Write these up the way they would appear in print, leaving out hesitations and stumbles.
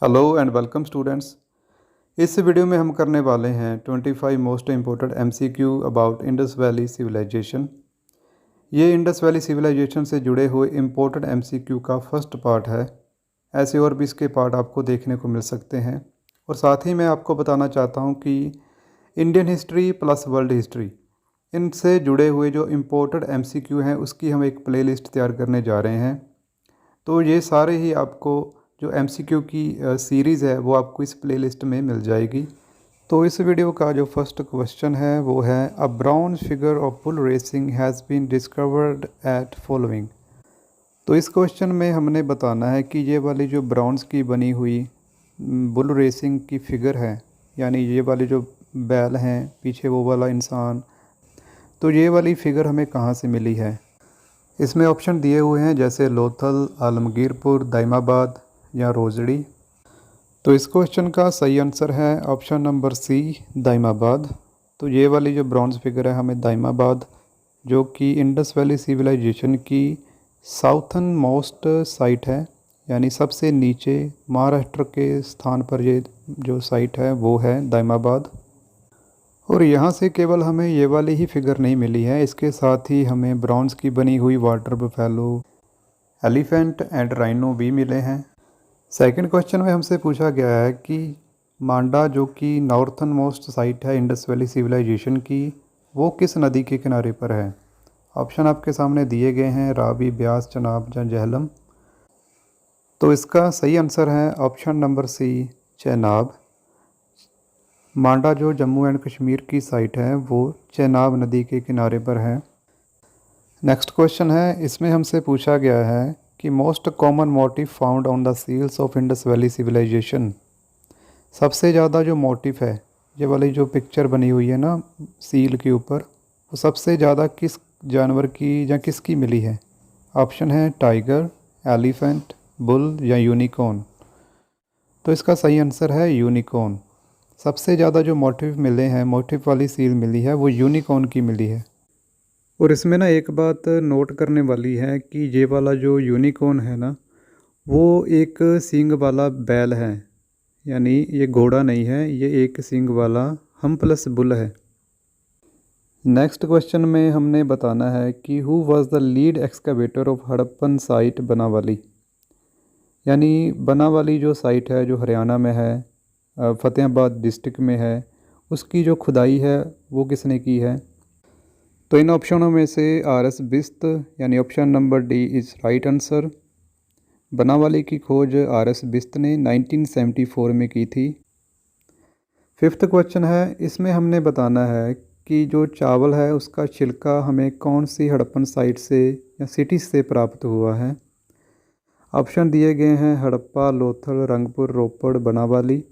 Hello and welcome students. इस video में हम करने वाले हैं 25 most important MCQ about Indus valley civilisation. ये इंडस वैली सिविलाइजेशन से जुड़े हुए इम्पोर्टेंट एमसीक्यू का फर्स्ट पार्ट है। ऐसे और भी इसके पार्ट आपको देखने को मिल सकते हैं। और साथ ही मैं आपको बताना चाहता हूँ कि Indian history plus world history, इनसे जुड़े हुए जो इम्पोर्टेंट एमसीक्यू हैं उसकी हम एक प्लेलिस्ट तैयार करने जा रहे हैं। तो ये सारे ही आपको जो एमसीक्यू की सीरीज़ है वो आपको इस प्लेलिस्ट में मिल जाएगी। तो इस वीडियो का जो फर्स्ट क्वेश्चन है वो है a brown figure of bull racing has been discovered at following. तो इस क्वेश्चन में हमने बताना है कि ये वाली जो ब्राउन्स की बनी हुई बुल रेसिंग की फ़िगर है, यानी ये वाली जो बैल हैं पीछे वो वाला इंसान, तो ये वाली फ़िगर हमें कहाँ से मिली है। इसमें ऑप्शन दिए हुए हैं जैसे लोथल, आलमगीरपुर, दाइमाबाद या रोजड़ी। तो इस क्वेश्चन का सही आंसर है ऑप्शन नंबर सी, दाइमाबाद। तो ये वाली जो ब्रॉन्ज फिगर है हमें दाइमाबाद, जो कि इंडस वैली सिविलाइजेशन की साउथर्न मोस्ट साइट है, यानी सबसे नीचे महाराष्ट्र के स्थान पर ये जो साइट है वो है दाइमाबाद। और यहाँ से केवल हमें ये वाली ही फिगर नहीं मिली है, इसके साथ ही हमें ब्रॉन्ज की बनी हुई water buffalo, elephant and rhino भी मिले हैं। सेकंड क्वेश्चन में हमसे पूछा गया है कि मांडा, जो कि नॉर्थन मोस्ट साइट है इंडस वैली सिविलाइजेशन की, वो किस नदी के किनारे पर है। ऑप्शन आपके सामने दिए गए हैं रावी, ब्यास, चनाब या झेलम। तो इसका सही आंसर है ऑप्शन नंबर सी, चेनाब। मांडा जो जम्मू एंड कश्मीर की साइट है वो चेनाब नदी के किनारे पर है। नेक्स्ट क्वेश्चन है, इसमें हमसे पूछा गया है कि most common motif found on the seals of Indus valley civilisation. सबसे ज़्यादा जो मोटिव है, ये वाली जो पिक्चर बनी हुई है ना सील के ऊपर, वो सबसे ज़्यादा किस जानवर की या किसकी मिली है। ऑप्शन है टाइगर, एलिफेंट, बुल या यूनिकॉर्न। तो इसका सही आंसर है यूनिकॉर्न। सबसे ज़्यादा जो मोटिव मिले हैं, मोटिव वाली सील मिली है वो यूनिकॉर्न की मिली है। और इसमें ना एक बात नोट करने वाली है कि ये वाला जो यूनिकॉर्न है ना, वो एक सींग वाला बैल है, यानी ये घोड़ा नहीं है, ये एक सींग वाला हम प्लस बुल है। नेक्स्ट क्वेश्चन में हमने बताना है कि who was the lead excavator of Harappan site Banawali. यानी बनावाली जो साइट है जो हरियाणा में है, फ़तेहाबाद डिस्ट्रिक्ट में है, उसकी जो खुदाई है वो किसने की है। तो इन ऑप्शनों में से RS बिस्त यानी option number D is right answer. Banawali की खोज RS बिस्त ने 1974 में की थी। फिफ्थ क्वेश्चन है, इसमें हमने बताना है कि जो चावल है उसका छिलका हमें कौन सी हड़प्पन साइट से या सिटी से प्राप्त हुआ है। ऑप्शन दिए गए हैं हड़प्पा, लोथल, रंगपुर, रोपड़, बनावाली।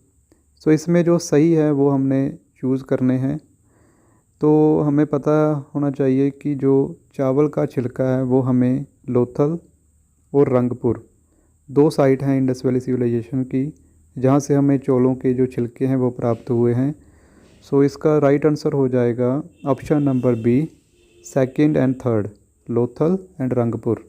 सो इसमें जो सही है वो हमने चूज़ करने हैं। तो हमें पता होना चाहिए कि जो चावल का छिलका है वो हमें लोथल और रंगपुर, दो साइट हैं इंडस वैली सिविलाइजेशन की जहाँ से हमें चौलों के जो छिलके हैं वो प्राप्त हुए हैं। सो इसका राइट आंसर हो जाएगा option number B, second and third, Lothal and Rangpur.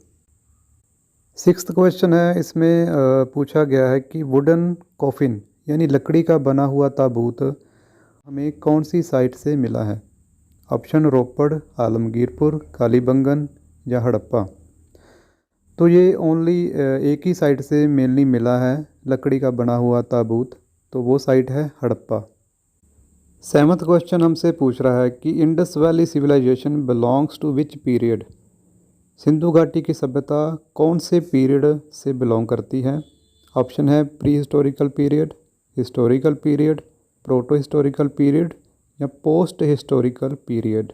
Sixth question है, इसमें पूछा गया है कि वुडन कॉफिन यानी लकड़ी का बना हुआ ताबूत हमें कौन सी साइट से मिला है। ऑप्शन रोपड़, आलमगीरपुर, कालीबंगन या हड़प्पा। तो ये ओनली एक ही साइट से मेनली मिला है लकड़ी का बना हुआ ताबूत, तो वो साइट है हड़प्पा। सेवंथ क्वेश्चन हमसे पूछ रहा है कि Indus valley civilization belongs to which period. Sindhu घाटी की सभ्यता कौन से पीरियड से बिलोंग करती है। ऑप्शन है pre historical period, historical period, proto historical period या पोस्ट हिस्टोरिकल पीरियड।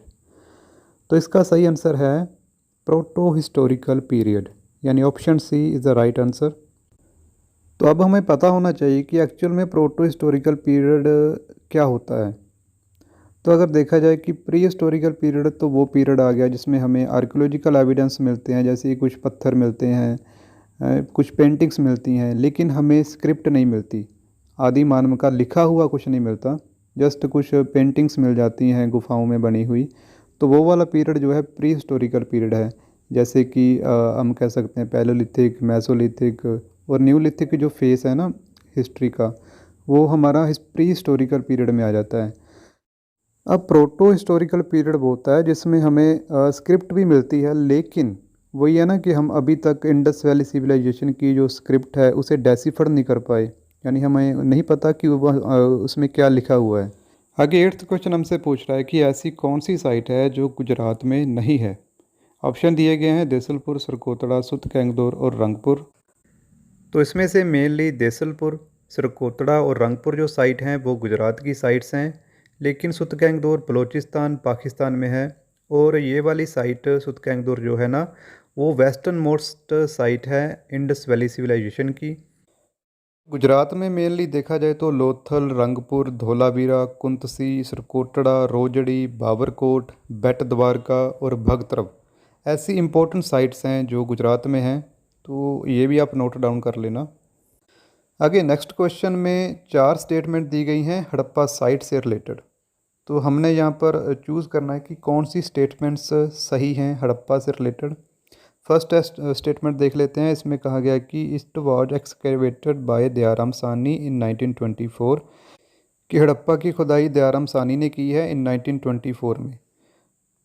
तो इसका सही आंसर है प्रोटो हिस्टोरिकल पीरियड, यानी option C is the right answer. तो अब हमें पता होना चाहिए कि एक्चुअल में प्रोटो हिस्टोरिकल पीरियड क्या होता है। तो अगर देखा जाए कि प्री हिस्टोरिकल पीरियड, तो वो पीरियड आ गया जिसमें हमें आर्कियोलॉजिकल एविडेंस मिलते हैं, जैसे कुछ पत्थर मिलते हैं, कुछ पेंटिंग्स मिलती हैं, लेकिन हमें स्क्रिप्ट नहीं मिलती, आदि मानव का लिखा हुआ कुछ नहीं मिलता, जस्ट कुछ पेंटिंग्स मिल जाती हैं गुफाओं में बनी हुई। तो वो वाला पीरियड जो है प्री हिस्टोरिकल पीरियड है। जैसे कि हम कह सकते हैं पैलोलिथिक, मेसोलिथिक और न्यूलिथिक जो फेस है ना हिस्ट्री का, वो हमारा प्री हिस्टोरिकल पीरियड में आ जाता है। अब प्रोटो हिस्टोरिकल पीरियड वो होता है जिसमें हमें स्क्रिप्ट भी मिलती है, लेकिन वही है ना कि हम अभी तक इंडस वैली सिविलाइजेशन की जो स्क्रिप्ट है उसे डेसिफर नहीं कर पाए, यानी हमें नहीं पता कि वह उसमें क्या लिखा हुआ है। आगे 8th क्वेश्चन हमसे पूछ रहा है कि ऐसी कौन सी साइट है जो गुजरात में नहीं है। ऑप्शन दिए गए हैं देसलपुर, सरकोतड़ा, सुत कैंगदोर और रंगपुर। तो इसमें से मेनली देसलपुर, सरकोतड़ा और रंगपुर जो साइट हैं वो गुजरात की साइट्स हैं, लेकिन सुत कैंगदोर बलूचिस्तान पाकिस्तान में है। और ये वाली साइट सुत कैंगदोर जो है ना, वो वेस्टर्न मोस्ट साइट है इंडस वैली सिविलाइजेशन की। गुजरात में मेनली देखा जाए तो लोथल, रंगपुर, धोलावीरा, कुंतसी, सरकोटड़ा, रोजड़ी, बाबरकोट, बेट द्वारका और भगतरव ऐसी इंपॉर्टेंट साइट्स हैं जो गुजरात में हैं, तो ये भी आप नोट डाउन कर लेना। आगे नेक्स्ट क्वेश्चन में 4 स्टेटमेंट दी गई हैं हड़प्पा साइट से रिलेटेड, तो हमने यहाँ पर चूज़ करना है कि कौन सी स्टेटमेंट्स सही हैं हड़प्पा से रिलेटेड। फर्स्ट स्टेटमेंट देख लेते हैं। इसमें कहा गया कि it was excavated by Dayaram Sahni in 1924, कि हड़प्पा की खुदाई दयाराम सानी ने की है इन 1924 में।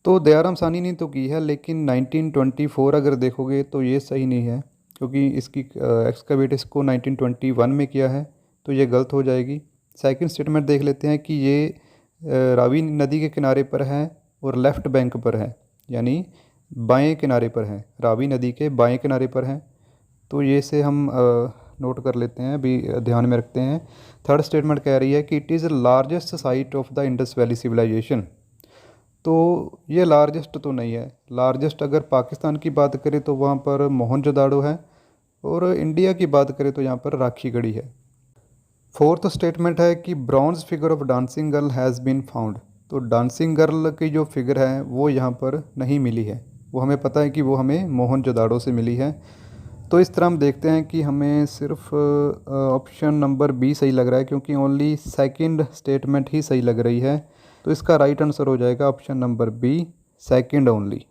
तो दयाराम सानी ने तो की है, लेकिन 1924 अगर देखोगे तो ये सही नहीं है, क्योंकि इसकी एक्सकेवेट इसको 1921 में किया है, तो ये गलत हो जाएगी। सेकंड स्टेटमेंट देख लेते हैं कि ये रावी नदी के किनारे पर है और लेफ़्ट बैंक पर है, यानी बाएं किनारे पर है, रावी नदी के बाएं किनारे पर है, तो ये से हम नोट कर लेते हैं, अभी ध्यान में रखते हैं। थर्ड स्टेटमेंट कह रही है कि it is largest site of the Indus valley civilization, तो ये लार्जेस्ट तो नहीं है। लार्जेस्ट अगर पाकिस्तान की बात करें तो वहाँ पर मोहनजोदाड़ो है, और इंडिया की बात करें तो यहाँ पर राखीगढ़ी है। फोर्थ स्टेटमेंट है कि bronze figure of dancing girl has been found, तो डांसिंग गर्ल की जो फिगर है वो यहाँ पर नहीं मिली है, वो हमें पता है कि वो हमें मोहनजोदाड़ो से मिली है। तो इस तरह हम देखते हैं कि हमें सिर्फ ऑप्शन नंबर बी सही लग रहा है, क्योंकि ओनली सेकंड स्टेटमेंट ही सही लग रही है, तो इसका राइट आंसर हो जाएगा option number B, second only.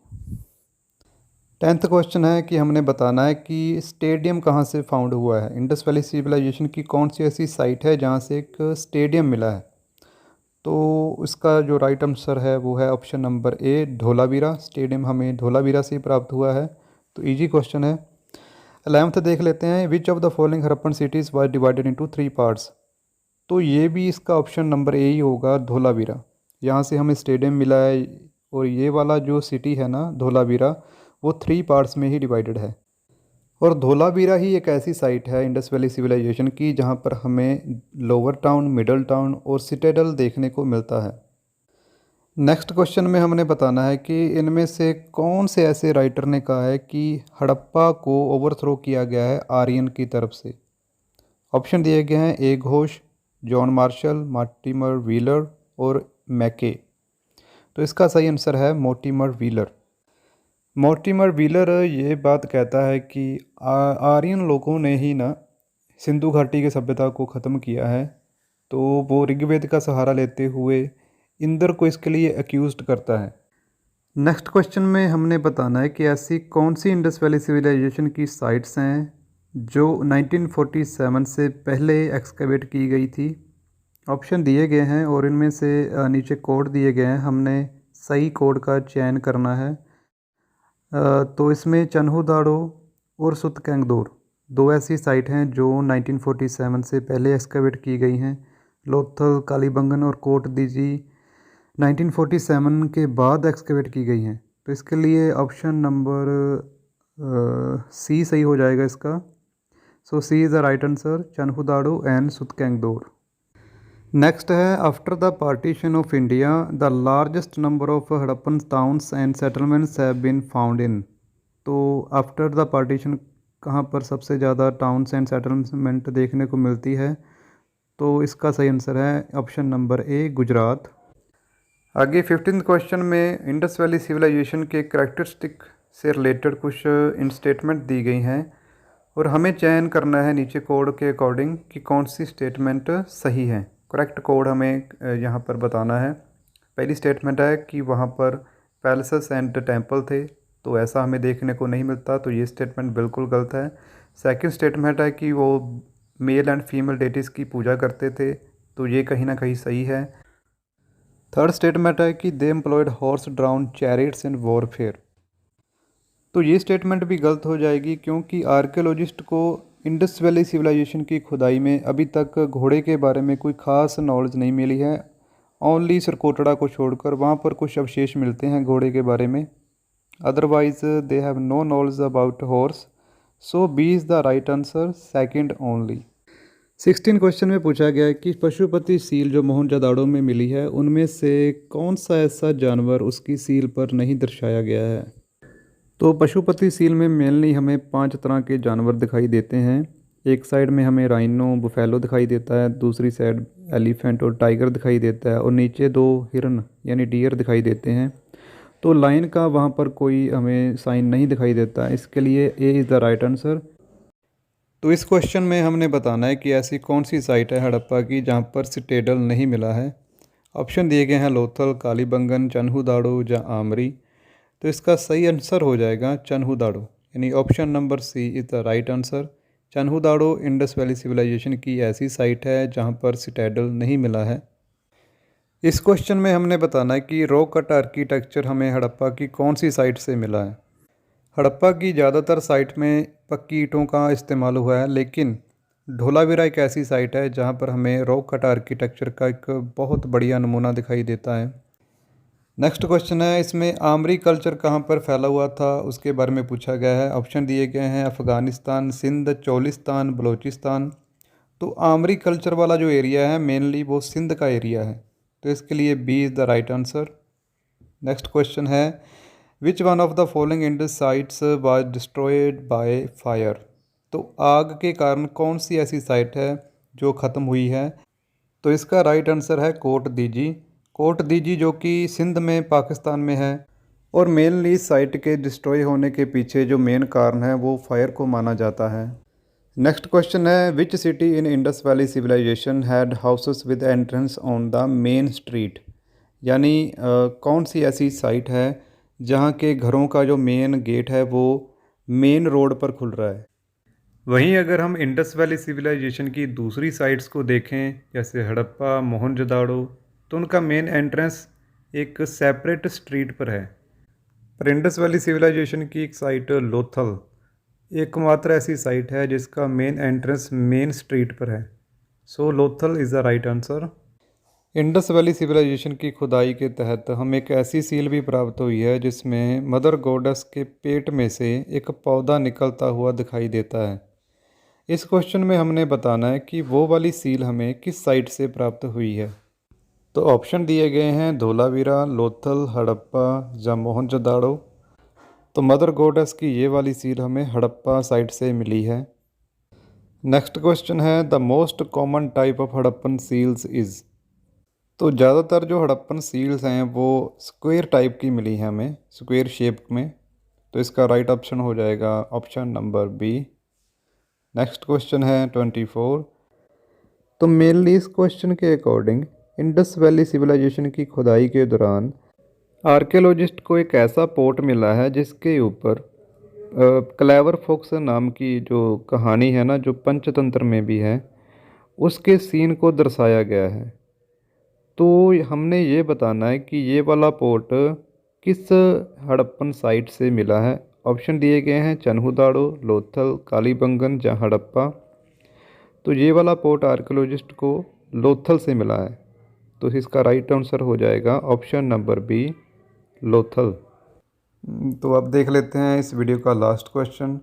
10th question है कि हमने बताना है कि स्टेडियम कहाँ से फाउंड हुआ है। इंडस वैली सिविलाइजेशन की कौन सी ऐसी साइट है जहाँ से एक स्टेडियम मिला है। तो इसका जो राइट आंसर है वो है option number A, Dholavira. Stadium हमें धोलावीरा से ही प्राप्त हुआ है, तो इजी क्वेश्चन है। 11th देख लेते हैं। Which of the following Harappan cities was divided into 3 parts, तो ये भी इसका ऑप्शन नंबर ए ही होगा, धोलावीरा। यहाँ से हमें स्टेडियम मिला है, और ये वाला जो सिटी है ना धोलावीरा, वो 3 पार्ट्स में ही डिवाइडेड है। और धोलावीरा ही एक ऐसी साइट है इंडस वैली सिविलाइजेशन की जहाँ पर हमें लोअर टाउन, मिडल टाउन और सिटाडेल देखने को मिलता है। नेक्स्ट क्वेश्चन में हमने बताना है कि इनमें से कौन से ऐसे राइटर ने कहा है कि हड़प्पा को ओवरथ्रो किया गया है आर्यन की तरफ से। ऑप्शन दिए गए हैं A Ghosh, John Marshall, Mortimer Wheeler और मैके। तो इसका सही आंसर है मॉर्टिमर व्हीलर। मॉर्टिमर व्हीलर ये बात कहता है कि आर्यन लोगों ने ही ना सिंधु घाटी की सभ्यता को ख़त्म किया है, तो वो ऋग्वेद का सहारा लेते हुए इंद्र को इसके लिए अक्यूज़ड करता है। नेक्स्ट क्वेश्चन में हमने बताना है कि ऐसी कौन सी इंडस वैली सिविलाइजेशन की साइट्स हैं जो 1947 से पहले एक्सकेवेट की गई थी। ऑप्शन दिए गए हैं और इनमें से नीचे कोड दिए गए हैं, हमने सही कोड का चयन करना है। तो इसमें चन्हू-दाड़ो और सुत कैंगदोर दो ऐसी साइट हैं जो 1947 से पहले एक्सकेवेट की गई हैं। लोथल, कालीबंगन और कोट दीजी 1947 के बाद एक्सकेवेट की गई हैं, तो इसके लिए ऑप्शन नंबर सी सही हो जाएगा इसका। So C is the right answer, Chanhudaro and Sutkagendor. Next है after the partition of India the largest number of Harappan towns and settlements have been found in, तो आफ्टर द पार्टीशन कहाँ पर सबसे ज़्यादा टाउन्स एंड सेटलमेंट देखने को मिलती है, तो इसका सही आंसर है ऑप्शन नंबर ए, गुजरात। आगे 15th क्वेश्चन में इंडस वैली सिविलाइजेशन के करैक्टरिस्टिक से रिलेटेड कुछ इन स्टेटमेंट दी गई हैं, और हमें चयन करना है नीचे कोड के अकॉर्डिंग कि कौन सी स्टेटमेंट सही है। करेक्ट कोड हमें यहाँ पर बताना है। पहली स्टेटमेंट है कि वहाँ पर पैलेसेस एंड टेंपल थे, तो ऐसा हमें देखने को नहीं मिलता, तो ये स्टेटमेंट बिल्कुल गलत है। सेकंड स्टेटमेंट है कि वो मेल एंड फीमेल डेटीज़ की पूजा करते थे, तो ये कहीं ना कहीं सही है। थर्ड स्टेटमेंट है कि they employed horse drawn chariots in warfare, तो ये स्टेटमेंट भी गलत हो जाएगी क्योंकि आर्कियोलॉजिस्ट को इंडस वैली सिविलाइजेशन की खुदाई में अभी तक घोड़े के बारे में कोई ख़ास नॉलेज नहीं मिली है। ओनली सरकोटड़ा को छोड़कर वहाँ पर कुछ अवशेष मिलते हैं घोड़े के बारे में, otherwise they have no knowledge about horse. So B is the right answer, second only. 16 question में पूछा गया है कि पशुपति सील जो मोहनजोदाड़ो में मिली है उनमें से कौन सा ऐसा जानवर उसकी सील पर नहीं दर्शाया गया है। तो पशुपति सील में मेनली हमें 5 तरह के जानवर दिखाई देते हैं। एक साइड में हमें राइनो बुफेलो दिखाई देता है, दूसरी साइड एलिफेंट और टाइगर दिखाई देता है, और नीचे 2 हिरन यानी डियर दिखाई देते हैं। तो लाइन का वहाँ पर कोई हमें साइन नहीं दिखाई देता, इसके लिए A is the right answer. तो इस क्वेश्चन में हमने बताना है कि ऐसी कौन सी साइट है हड़प्पा की जहाँ पर सिटेडल नहीं मिला है। ऑप्शन दिए गए हैं लोथल, कालीबंगन, चन्हुदाड़ो या आमरी। तो इसका सही आंसर हो जाएगा चन्हुदाड़ो, यानी option number C is the right answer. Chanhudaro Indus valley civilization की ऐसी साइट है जहाँ पर सिटेडल नहीं मिला है। इस क्वेश्चन में हमने बताना है कि रॉक कट आर्किटेक्चर हमें हड़प्पा की कौन सी साइट से मिला है। हड़प्पा की ज़्यादातर साइट में पक्की ईंटों का इस्तेमाल हुआ है, लेकिन ढोलावीरा एक ऐसी साइट है जहाँ पर हमें रॉक कट आर्किटेक्चर का एक बहुत बढ़िया नमूना दिखाई देता है। नेक्स्ट क्वेश्चन है, इसमें आमरी कल्चर कहाँ पर फैला हुआ था उसके बारे में पूछा गया है। ऑप्शन दिए गए हैं अफ़गानिस्तान, सिंध, चोलिस्तान, बलूचिस्तान। तो आमरी कल्चर वाला जो एरिया है मेनली वो सिंध का एरिया है, तो इसके लिए B is the right answer. Next question है, which one of the following Indus sites was destroyed by fire. तो आग के कारण कौन सी ऐसी साइट है जो ख़त्म हुई है। तो इसका राइट आंसर है कोट दीजी। कोट दीजी जो कि सिंध में पाकिस्तान में है, और मेनली साइट के डिस्ट्रॉय होने के पीछे जो मेन कारण है वो फायर को माना जाता है। नेक्स्ट क्वेश्चन है, which city in Indus valley civilization had houses with entrance on the main street. यानी कौन सी ऐसी साइट है जहाँ के घरों का जो मेन गेट है वो मेन रोड पर खुल रहा है। वहीं अगर हम इंडस वैली सिविलाइजेशन की दूसरी साइट्स को देखें जैसे हड़प्पा, मोहनजोदाड़ो, तो उनका मेन एंट्रेंस एक सेपरेट स्ट्रीट पर है। पर इंडस वैली सिविलाइजेशन की एक साइट लोथल एकमात्र ऐसी साइट है जिसका मेन एंट्रेंस मेन स्ट्रीट पर है। So Lothal is the right answer. Indus valley civilization की खुदाई के तहत हमें एक ऐसी सील भी प्राप्त हुई है जिसमें मदर गॉडेस के पेट में से एक पौधा निकलता हुआ दिखाई देता है। इस क्वेश्चन में हमने बताना है कि वो वाली सील हमें किस साइट से प्राप्त हुई है। तो ऑप्शन दिए गए हैं धोलावीरा, लोथल, हड़प्पा या मोहनजोदाड़ो। तो मदर गॉडेस की ये वाली सील हमें हड़प्पा साइट से मिली है। नेक्स्ट क्वेश्चन है, the most common type of Harappan seals is. तो ज़्यादातर जो हड़प्पन सील्स हैं वो स्क्वायर टाइप की मिली हैं हमें, स्क्वायर शेप में। तो इसका राइट ऑप्शन हो जाएगा option number B. Next question है 24। तो मेनली इस क्वेश्चन के अकॉर्डिंग इंडस वैली सिविलाइजेशन की खुदाई के दौरान आर्कियोलॉजिस्ट को एक ऐसा पोर्ट मिला है जिसके ऊपर क्लेवर फॉक्स नाम की जो कहानी है ना, जो पंचतंत्र में भी है, उसके सीन को दर्शाया गया है। तो हमने ये बताना है कि ये वाला पोर्ट किस हड़प्पन साइट से मिला है। ऑप्शन दिए गए हैं चन्हुदाड़ो, लोथल, कालीबंगन या हड़प्पा। तो ये वाला पोर्ट आर्कियोलॉजिस्ट को लोथल से मिला है, तो इसका राइट आंसर हो जाएगा ऑप्शन नंबर बी, लोथल। तो अब देख लेते हैं इस वीडियो का लास्ट क्वेश्चन,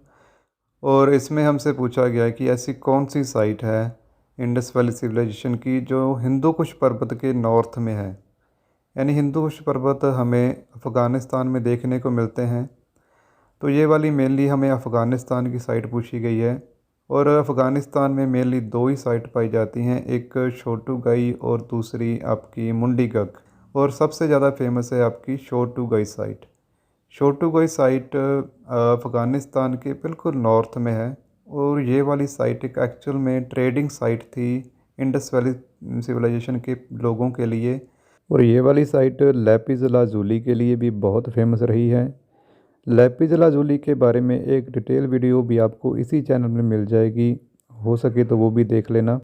और इसमें हमसे पूछा गया है कि ऐसी कौन सी साइट है इंडस वैली सिविलाइजेशन की जो हिंदू कुश पर्वत के नॉर्थ में है। यानी हिंदू कुश पर्वत हमें अफ़गानिस्तान में देखने को मिलते हैं। तो ये वाली मेनली हमें अफ़गानिस्तान की साइट पूछी गई है, और अफ़गानिस्तान में मेनली 2 ही साइट पाई जाती हैं, एक शोटूगाई और दूसरी आपकी मुंडीगग। और सबसे ज़्यादा फेमस है आपकी शोटूगाई साइट। शोटूगाई साइट अफ़गानिस्तान के बिल्कुल नॉर्थ में है, और ये वाली साइट एक एक्चुअल में ट्रेडिंग साइट थी इंडस वैली सिविलाइजेशन के लोगों के लिए। और ये वाली साइट लैपिस लाजुली के लिए भी बहुत फेमस रही है। लैपिस लाजुली के बारे में एक डिटेल वीडियो भी आपको इसी चैनल में मिल जाएगी। हो सके तो वो भी देख लेना।